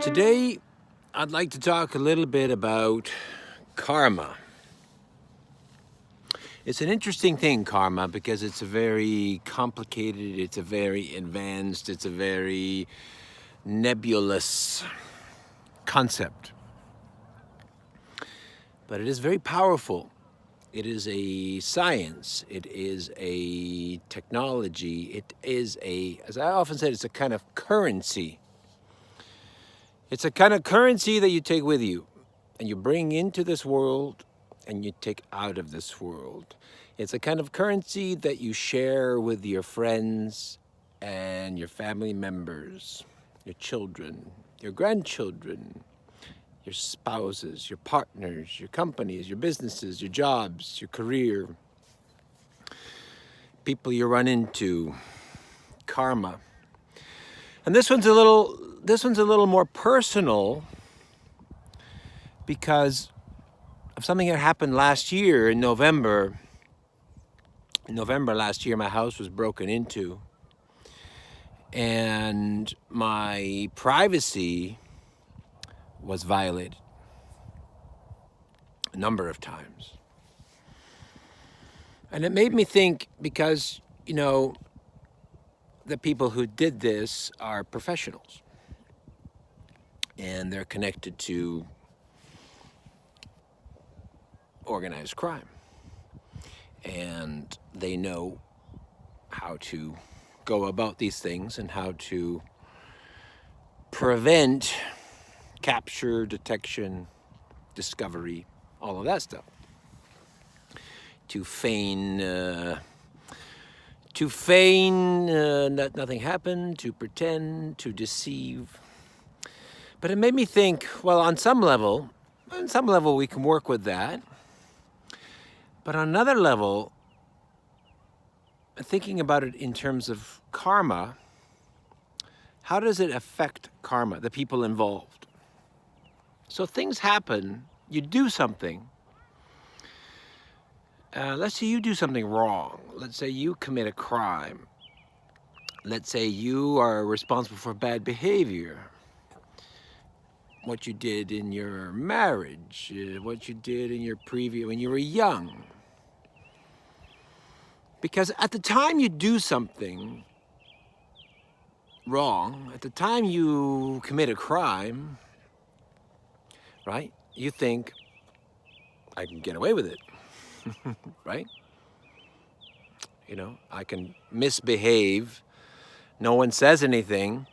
Today, I'd like to talk a little bit about karma. It's an interesting thing, karma, because it's a very complicated, it's a very advanced, it's a very nebulous concept. But it is very powerful. It is a science, it is a technology, it is as I often said, it's a kind of currency. It's a kind of currency that you take with you and you bring into this world and you take out of this world. It's a kind of currency that you share with your friends and your family members, your children, your grandchildren, your spouses, your partners, your companies, your businesses, your jobs, your career, people you run into, karma. And this one's a little more personal because of something that happened last year in November. In November last year, my house was broken into and my privacy was violated a number of times. And it made me think because, the people who did this are professionals and they're connected to organized crime. And they know how to go about these things and how to prevent capture, detection, discovery, all of that stuff. To feign that nothing happened, to pretend, to deceive. But it made me think, well, on some level we can work with that. But on another level, thinking about it in terms of karma, how does it affect karma, the people involved? So things happen, you do something. Let's say you do something wrong. Let's say you commit a crime. Let's say you are responsible for bad behavior. What you did in your marriage, what you did in your when you were young. Because at the time you do something wrong, at the time you commit a crime, right? You think, I can get away with it, right? I can misbehave. No one says anything.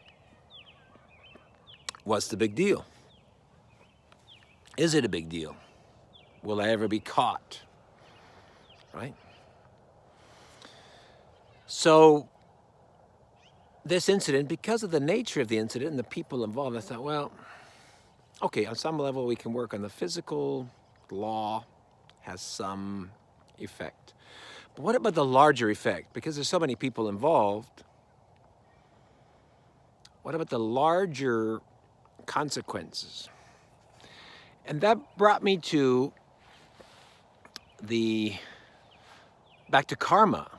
What's the big deal? Is it a big deal? Will I ever be caught? Right? So this incident, because of the nature of the incident and the people involved, I thought, well, okay, on some level we can work on the physical. Law has some effect. But what about the larger effect? Because there's so many people involved, what about the larger consequences? And that brought me back to karma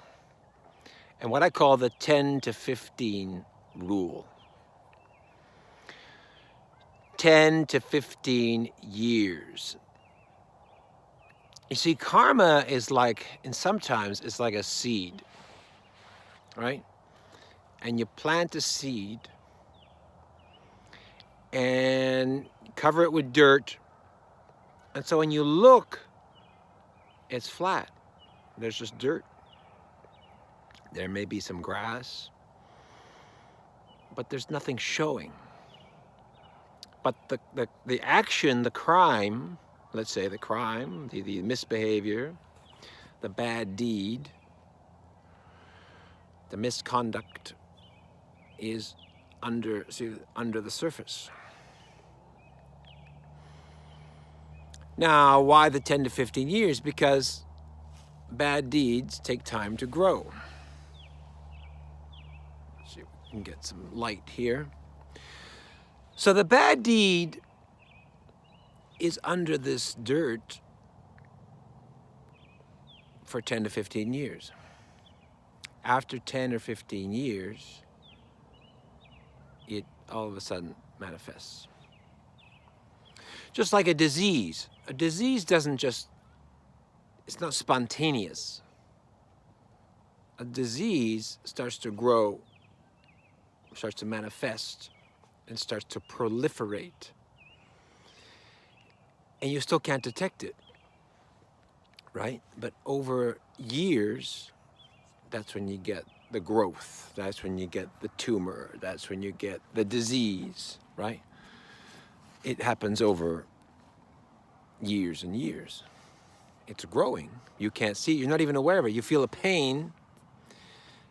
and what I call the 10 to 15 rule. 10 to 15 years. You see, karma is sometimes it's like a seed, right? And you plant a seed and cover it with dirt. And so when you look, it's flat. There's just dirt. There may be some grass, but there's nothing showing. But the action, the crime, let's say the crime, the misbehavior, the bad deed, the misconduct is under the surface. Now, why the 10 to 15 years? Because bad deeds take time to grow. See if we can get some light here. So the bad deed is under this dirt for 10 to 15 years. After 10 or 15 years, it all of a sudden manifests. Just like a disease. A disease doesn't just, it's not spontaneous. A disease starts to grow, starts to manifest, and starts to proliferate. And you still can't detect it, right? But over years, that's when you get the growth. That's when you get the tumor. That's when you get the disease, right? It happens over years and years. It's growing. You can't see it. You're not even aware of it. You feel a pain.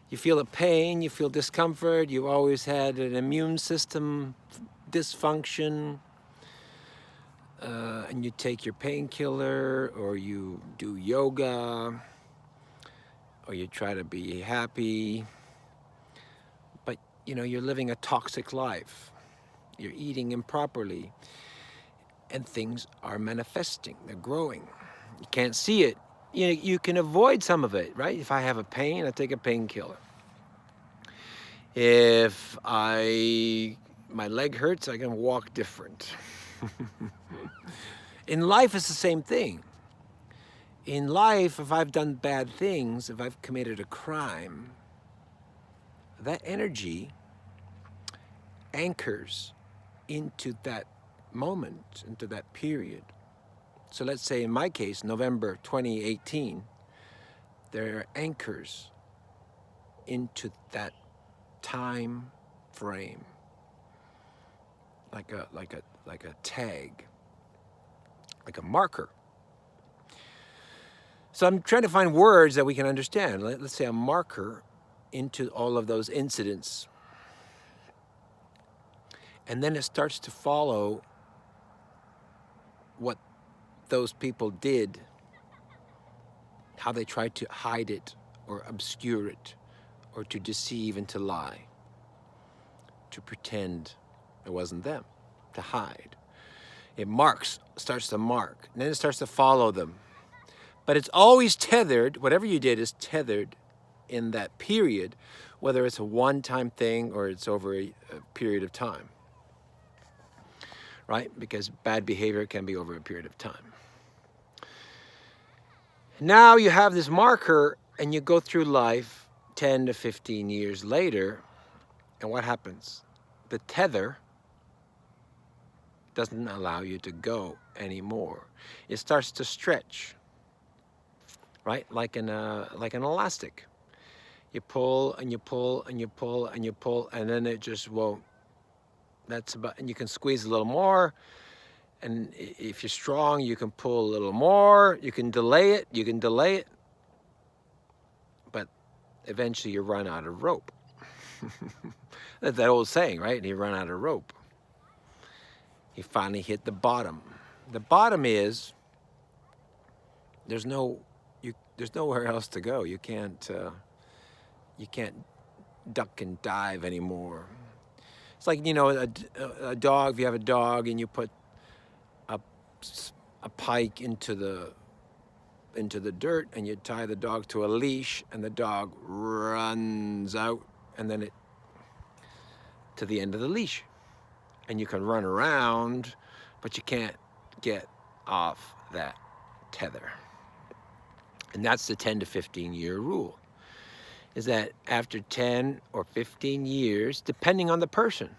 You feel a pain. You feel discomfort. You've always had an immune system dysfunction. And you take your painkiller, or you do yoga, or you try to be happy. But, you know, you're living a toxic life. You're eating improperly. And things are manifesting. They're growing. You can't see it. You can avoid some of it, right? If I have a pain, I take a painkiller. If my leg hurts, I can walk different. In life, it's the same thing. In life, if I've done bad things, if I've committed a crime, that energy anchors into that moment, into that period. So let's say in my case, November 2018, there are anchors into that time frame, like a tag, like a marker. So I'm trying to find words that we can understand. Let's say a marker into all of those incidents. And then it starts to follow what those people did, how they tried to hide it or obscure it, or to deceive and to lie, to pretend it wasn't them, to hide. It starts to mark, and then it starts to follow them. But it's always tethered, whatever you did is tethered in that period, whether it's a one-time thing or it's over a period of time, right? Because bad behavior can be over a period of time. Now you have this marker and you go through life 10 to 15 years later, and what happens? The tether doesn't allow you to go anymore. It starts to stretch, right? Like an elastic. You pull and you pull and you pull and you pull, and then it just won't. That's about, and you can squeeze a little more. And if you're strong, you can pull a little more. You can delay it. But eventually you run out of rope. That's that old saying, right? You run out of rope. You finally hit the bottom. The bottom is there's nowhere else to go. You can't duck and dive anymore. It's like, you know, a dog. If you have a dog and you put a pike into the dirt and you tie the dog to a leash, and the dog runs out, and then it to the end of the leash, and you can run around, but you can't get off that tether. And that's the 10 to 15 year rule, is that after 10 or 15 years, depending on the person,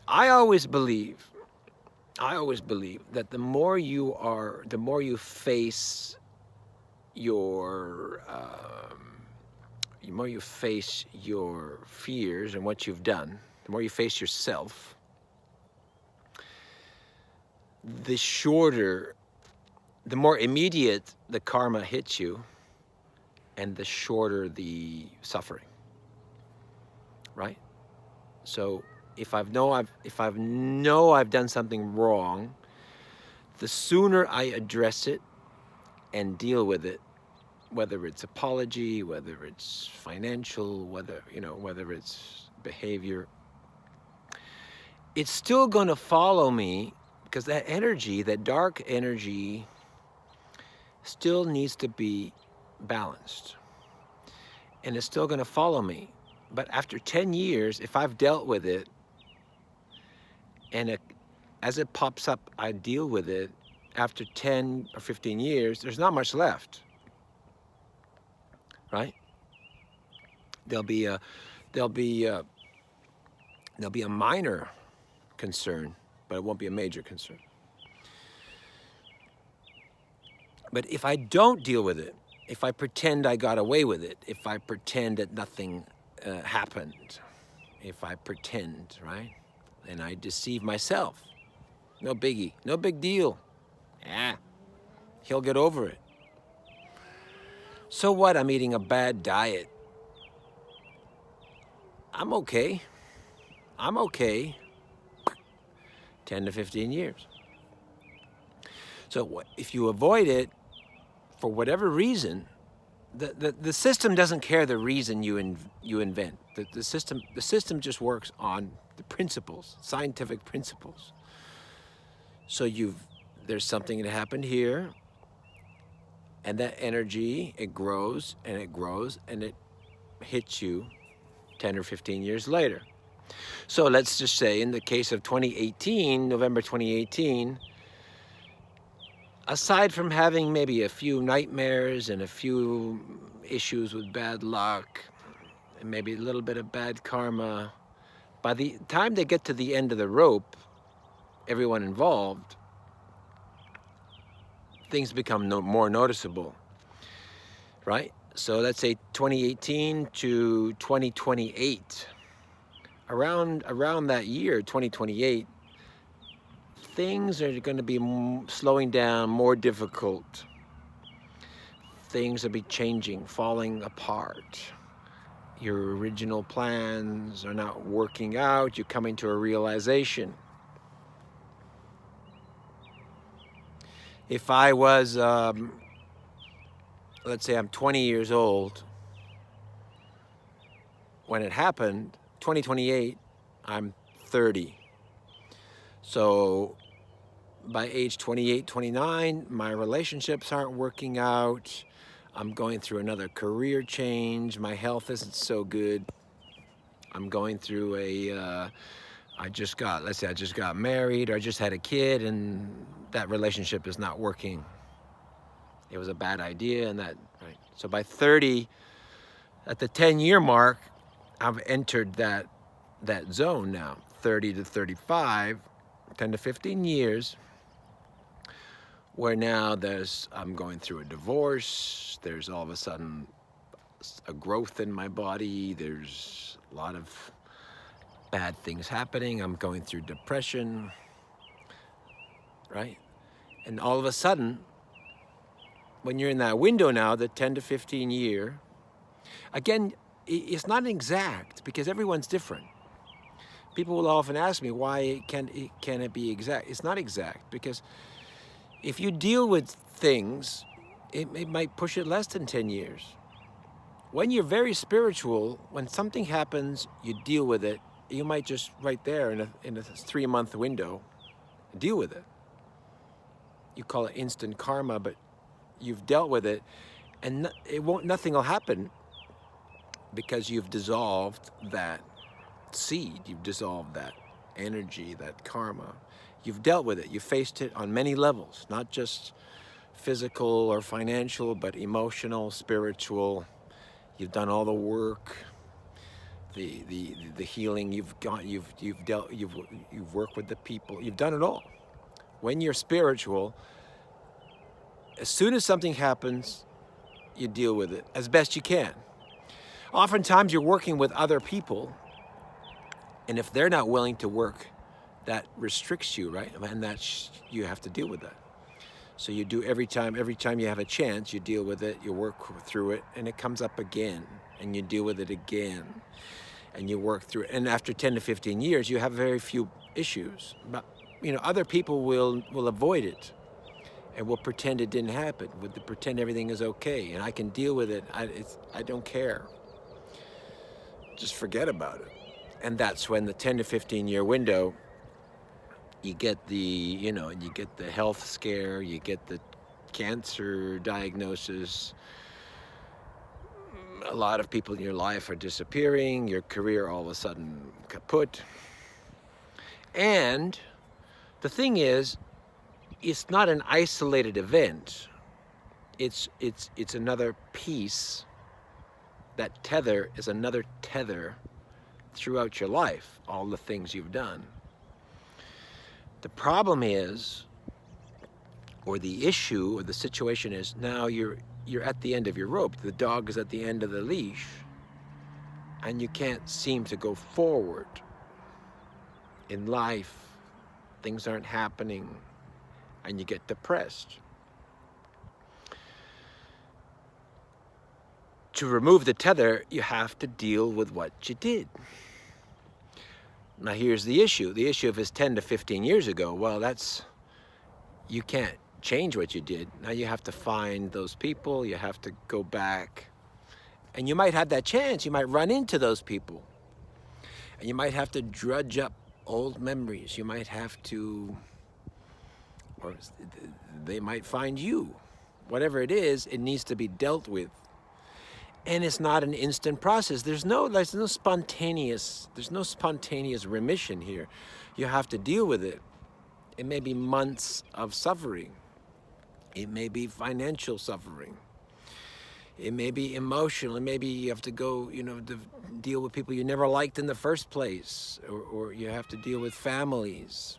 I always believe that the more you face your fears and what you've done, the more you face yourself, the more immediate the karma hits you, and the shorter the suffering, right? So if I know I've done something wrong, the sooner I address it and deal with it, whether it's apology, whether it's financial, whether it's behavior, it's still going to follow me, because that energy, that dark energy, still needs to be balanced. And it's still going to follow me. But after 10 years, if I've dealt with it, and as it pops up, I deal with it, after 10 or 15 years, there's not much left, right? There'll be a minor concern, but it won't be a major concern. But if I don't deal with it, if I pretend I got away with it, if I pretend that nothing happened, if I pretend, right, and I deceive myself, no biggie, no big deal. He'll get over it. So what? I'm eating a bad diet. I'm okay. I'm okay. 10 to 15 years. So if you avoid it, for whatever reason, the system doesn't care the reason you invent. The system just works on the principles, scientific principles. So there's something that happened here, and that energy, it grows and it grows and it hits you 10 or 15 years later. So let's just say in the case of 2018, November 2018, aside from having maybe a few nightmares and a few issues with bad luck and maybe a little bit of bad karma, by the time they get to the end of the rope, everyone involved, things become more noticeable, right? So let's say 2018 to 2028, around that year, 2028, things are going to be slowing down, more difficult. Things will be changing, falling apart. Your original plans are not working out. You're coming to a realization. If I was, let's say I'm 20 years old when it happened, 2028, I'm 30. So by age 28, 29, my relationships aren't working out. I'm going through another career change. My health isn't so good. I'm going through let's say I just got married, or I just had a kid, and that relationship is not working. It was a bad idea, and right? So by 30, at the 10-year mark, I've entered that zone now, 30 to 35, 10 to 15 years, where now I'm going through a divorce, there's all of a sudden a growth in my body, there's a lot of bad things happening, I'm going through depression, right? And all of a sudden, when you're in that window now, the 10 to 15 year, again, it's not exact because everyone's different. People will often ask me, why can it be exact? It's not exact because if you deal with things, it might push it less than 10 years. When you're very spiritual, when something happens, you deal with it. You might just right there in a 3-month window, deal with it. You call it instant karma, but you've dealt with it, and nothing will happen because you've dissolved that seed, you've dissolved that energy, that karma. You've dealt with it, you've faced it on many levels, not just physical or financial, but emotional, spiritual. You've done all the work, the healing. You've worked with the people. You've done it all. When you're spiritual, as soon as something happens, you deal with it as best you can. Oftentimes, you're working with other people, and if they're not willing to work, that restricts you, right? And you have to deal with that. So you do every time you have a chance, you deal with it, you work through it, and it comes up again, and you deal with it again, and you work through it. And after 10 to 15 years, you have very few issues. But other people will avoid it and will pretend it didn't happen, will pretend everything is okay, and I can deal with it. I don't care. Just forget about it. And that's when the 10 to 15 year window, you get you get the health scare, you get the cancer diagnosis, A lot of people in your life are disappearing, your career all of a sudden kaput. And the thing is, it's not an isolated event. It's another piece. That tether is another tether throughout your life, all the things you've done. The problem is, or the issue, or the situation is, now you're at the end of your rope. The dog is at the end of the leash, and you can't seem to go forward in life. Things aren't happening, and you get depressed. To remove the tether, you have to deal with what you did. Now here's the issue. The issue if it's 10 to 15 years ago, well, you can't change what you did. Now you have to find those people, you have to go back. And you might have that chance, you might run into those people. And you might have to drudge up old memories. You might have to, or they might find you. Whatever it is, it needs to be dealt with. And it's not an instant process. There's no spontaneous remission here. You have to deal with it. It may be months of suffering. It may be financial suffering. It may be emotional. It may be you have to go, to deal with people you never liked in the first place, or you have to deal with families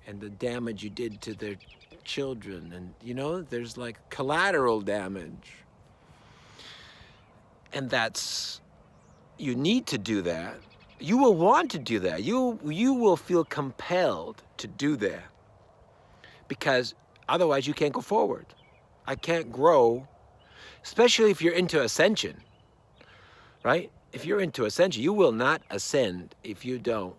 and the damage you did to their children. And, there's like collateral damage. And you need to do that. You will want to do that. You will feel compelled to do that, because otherwise you can't go forward. I can't grow, especially if you're into ascension, right? If you're into ascension, you will not ascend if you don't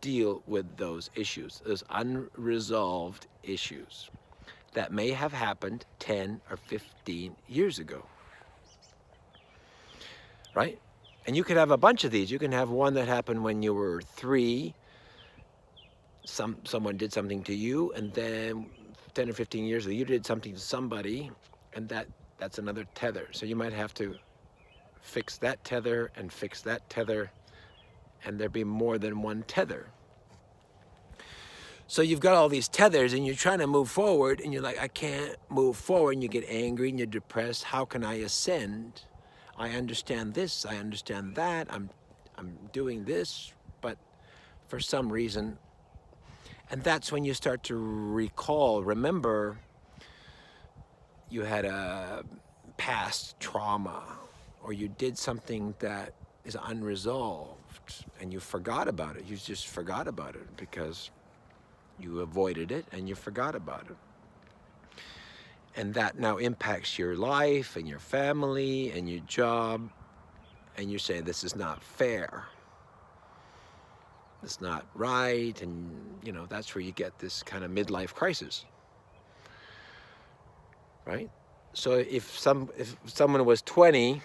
deal with those issues, those unresolved issues that may have happened 10 or 15 years ago. Right? And you could have a bunch of these. You can have one that happened when you were 3. Someone did something to you, and then 10 or 15 years ago, you did something to somebody, and that's another tether. So you might have to fix that tether and fix that tether, and there'd be more than one tether. So you've got all these tethers, and you're trying to move forward, and you're like, I can't move forward, and you get angry, and you're depressed. How can I ascend? I understand this, I understand that, I'm doing this, but for some reason, and that's when you start to remember you had a past trauma, or you did something that is unresolved, and you forgot about it. You just forgot about it because you avoided it and you forgot about it. And that now impacts your life and your family and your job, and you're saying this is not fair, it's not right, and that's where you get this kind of midlife crisis, right? So if someone was 20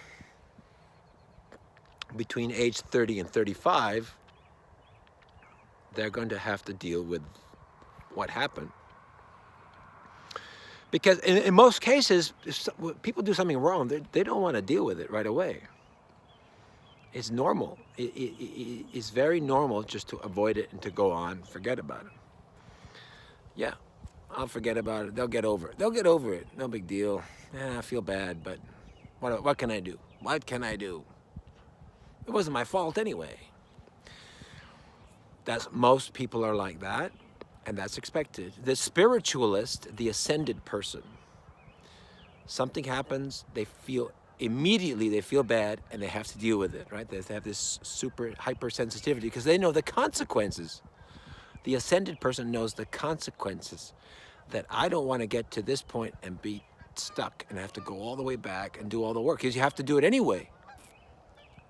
between age 30 and 35, they're going to have to deal with what happened. Because in most cases, if people do something wrong, they don't want to deal with it right away. It's normal. It's very normal just to avoid it and to go on, forget about it. Yeah, I'll forget about it. They'll get over it. They'll get over it. No big deal. I feel bad, but what can I do? What can I do? It wasn't my fault anyway. Most people are like that. And that's expected. The spiritualist, the ascended person, something happens, they feel bad, and they have to deal with it, right? They have this super hypersensitivity because they know the consequences. The ascended person knows the consequences, that I don't want to get to this point and be stuck and have to go all the way back and do all the work, because you have to do it anyway.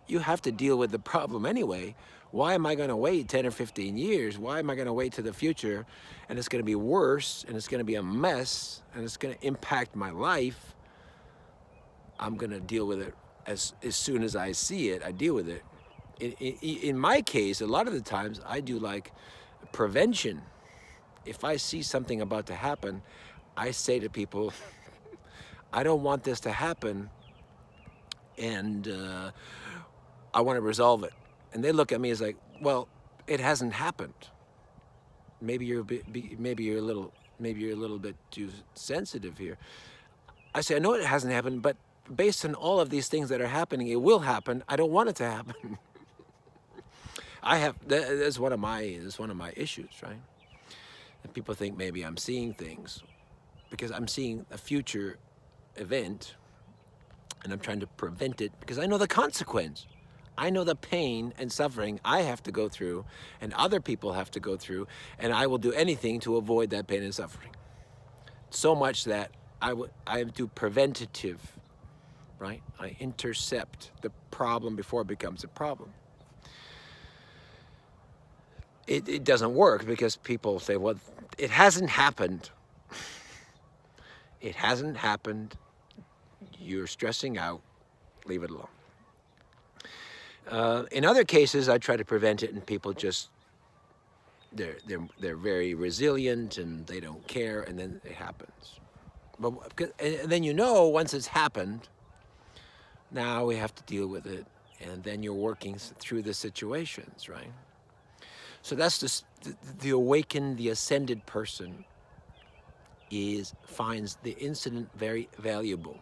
You have to deal with the problem anyway. Why am I going to wait 10 or 15 years? Why am I going to wait to the future, and it's going to be worse, and it's going to be a mess, and it's going to impact my life? I'm going to deal with it as soon as I see it. I deal with it. In my case, a lot of the times I do like prevention. If I see something about to happen, I say to people, I don't want this to happen. and I want to resolve it. And they look at me as like, well, it hasn't happened. Maybe you're a bit, maybe you're a little bit too sensitive here. I say, I know it hasn't happened, but based on all of these things that are happening, it will happen. I don't want it to happen. That's one of my issues, right? And people think maybe I'm seeing things because I'm seeing a future event and I'm trying to prevent it because I know the consequence. I know the pain and suffering I have to go through and other people have to go through, and I will do anything to avoid that pain and suffering. So much that I do preventative, right? I intercept the problem before it becomes a problem. It doesn't work because people say, well, it hasn't happened. It hasn't happened. You're stressing out. Leave it alone. In other cases, I try to prevent it, and people just they're very resilient and they don't care, and then it happens. But and then once it's happened, now we have to deal with it, and then you're working through the situations, right? So that's the awakened, the ascended person finds the incident very valuable.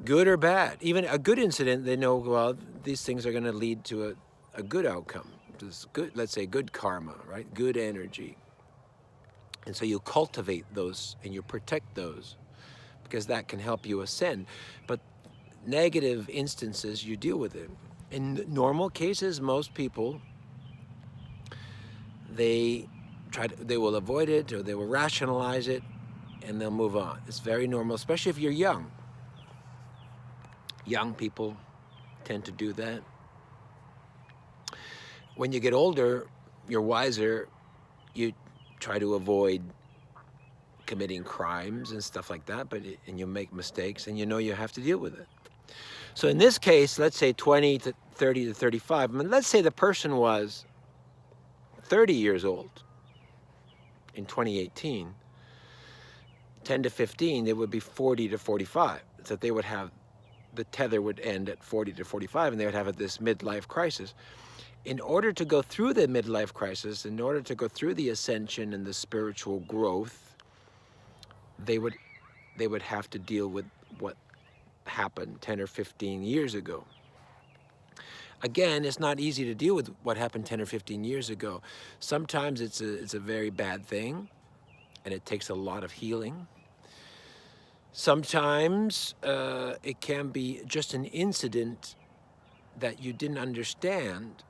Good or bad. Even a good incident, they know, well, these things are going to lead to a good outcome. This good, let's say good karma, right? Good energy. And so you cultivate those and you protect those because that can help you ascend. But negative instances, you deal with it. In normal cases, most people, they will avoid it or they will rationalize it and they'll move on. It's very normal, especially if you're young. Young people tend to do that. When you get older, you're wiser, you try to avoid committing crimes and stuff like that, and you make mistakes and you have to deal with it. So in this case, let's say 20 to 30 to 35, I mean, let's say the person was 30 years old in 2018, 10 to 15, it would be 40 to 45. So they would have, the tether would end at 40 to 45 and they would have this midlife crisis. In order to go through the midlife crisis, in order to go through the ascension and the spiritual growth, they would have to deal with what happened 10 or 15 years ago. Again, it's not easy to deal with what happened 10 or 15 years ago. Sometimes it's a very bad thing, and it takes a lot of healing. Sometimes it can be just an incident that you didn't understand,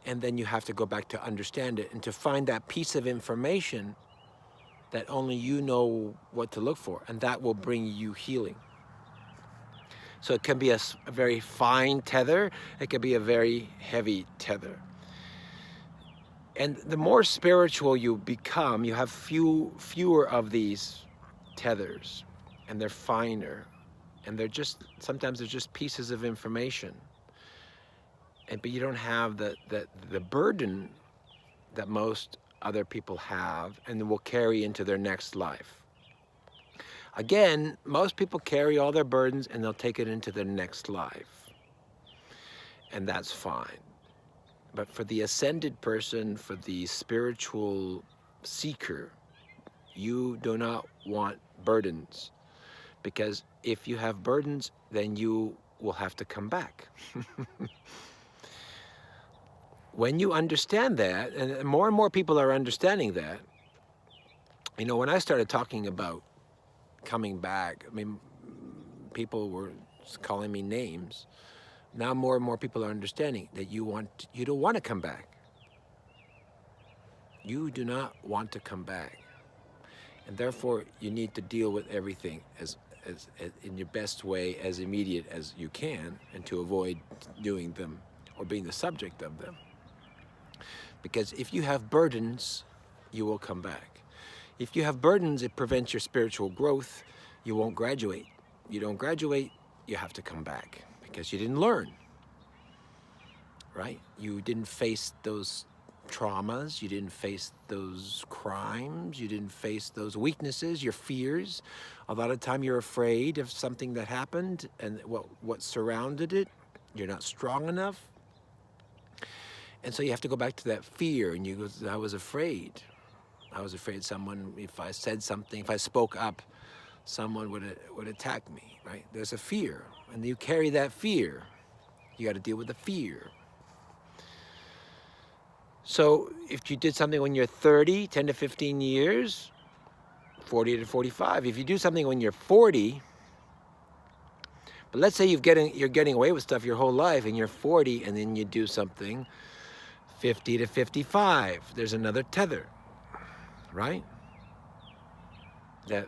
and then you have to go back to understand it and to find that piece of information that only you know what to look for, and that will bring you healing. So it can be a very fine tether, it can be a very heavy tether. And the more spiritual you become, you have fewer of these tethers, and they're finer, and sometimes they're just pieces of information. But you don't have the burden that most other people have and will carry into their next life. Again, most people carry all their burdens and they'll take it into their next life. And that's fine. But for the ascended person, for the spiritual seeker, you do not want burdens. Because if you have burdens, then you will have to come back. When you understand that, and more people are understanding that, when I started talking about coming back, I mean, people were calling me names. Now more and more people are understanding that you don't want to come back. You do not want to come back. And therefore, you need to deal with everything as in your best way, as immediate as you can, and to avoid doing them or being the subject of them. Because if you have burdens, you will come back. If you have burdens, it prevents your spiritual growth. You won't graduate. You don't graduate, you have to come back because you didn't learn, right? You didn't face those traumas, you didn't face those crimes, you didn't face those weaknesses, your fears. A lot of time you're afraid of something that happened and what surrounded it. You're not strong enough. And so you have to go back to that fear, and you go, I was afraid. I was afraid someone, if I said something, if I spoke up, someone would attack me, right? There's a fear, and you carry that fear. You got to deal with the fear. So if you did something when you're 30, 10 to 15 years, 40 to 45. If you do something when you're 40, but let's say you're getting away with stuff your whole life and you're 40, and then you do something 50 to 55. There's another tether, right?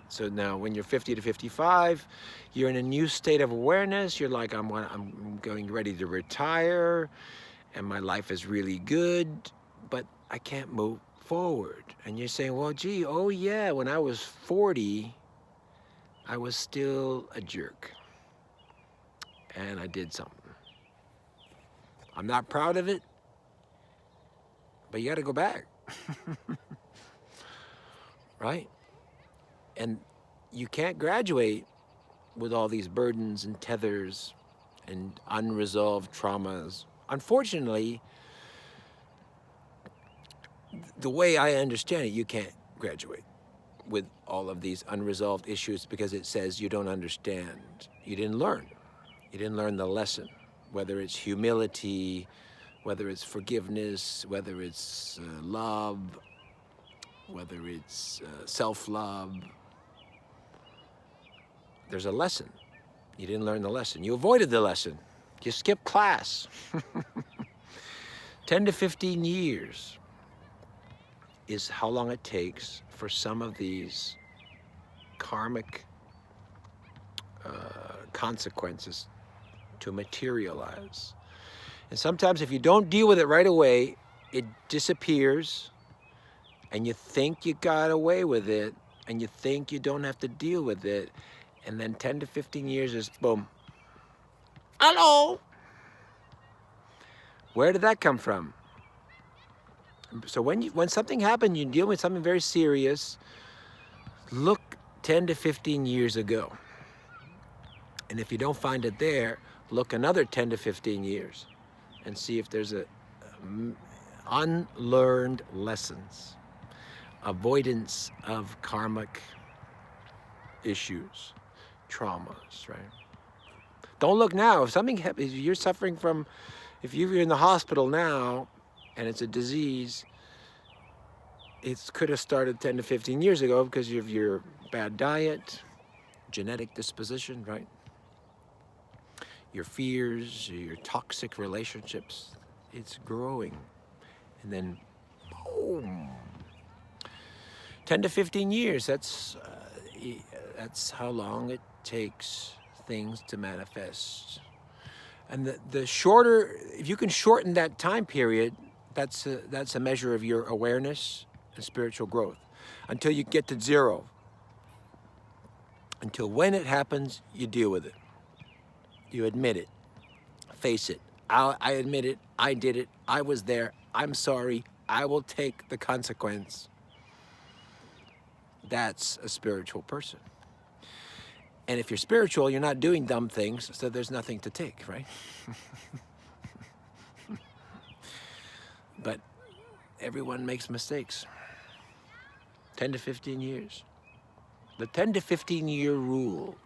So now when you're 50 to 55, you're in a new state of awareness. You're like, I'm going ready to retire, and my life is really good, but I can't move forward. And you're saying, well, gee, oh yeah, when I was 40, I was still a jerk, and I did something. I'm not proud of it, but you got to go back, right? And you can't graduate with all these burdens and tethers and unresolved traumas. Unfortunately, the way I understand it, you can't graduate with all of these unresolved issues because it says you don't understand. You didn't learn. You didn't learn the lesson, whether it's humility, whether it's forgiveness, whether it's love, whether it's self-love. There's a lesson. You didn't learn the lesson. You avoided the lesson. You skipped class. 10 to 15 years is how long it takes for some of these karmic consequences to materialize. And sometimes if you don't deal with it right away, it disappears, and you think you got away with it, and you think you don't have to deal with it, and then 10 to 15 years is boom. Hello! Where did that come from? So when something happened, you deal with something very serious, look 10 to 15 years ago. And if you don't find it there, look another 10 to 15 years and see if there's unlearned lessons, avoidance of karmic issues, traumas, right? Don't look now. If something happens, you're suffering from, if you're in the hospital now and it's a disease, it could have started 10 to 15 years ago because of your bad diet, genetic disposition, right? Your fears, your toxic relationships, it's growing. And then, boom. 10 to 15 years, that's how long it takes things to manifest. And the shorter, if you can shorten that time period, that's a measure of your awareness and spiritual growth. Until you get to zero. Until when it happens, you deal with it. You admit it. Face it. I admit it. I did it. I was there. I'm sorry. I will take the consequence. That's a spiritual person. And if you're spiritual, you're not doing dumb things, so there's nothing to take, right? But everyone makes mistakes. 10 to 15 years. The 10 to 15 year rule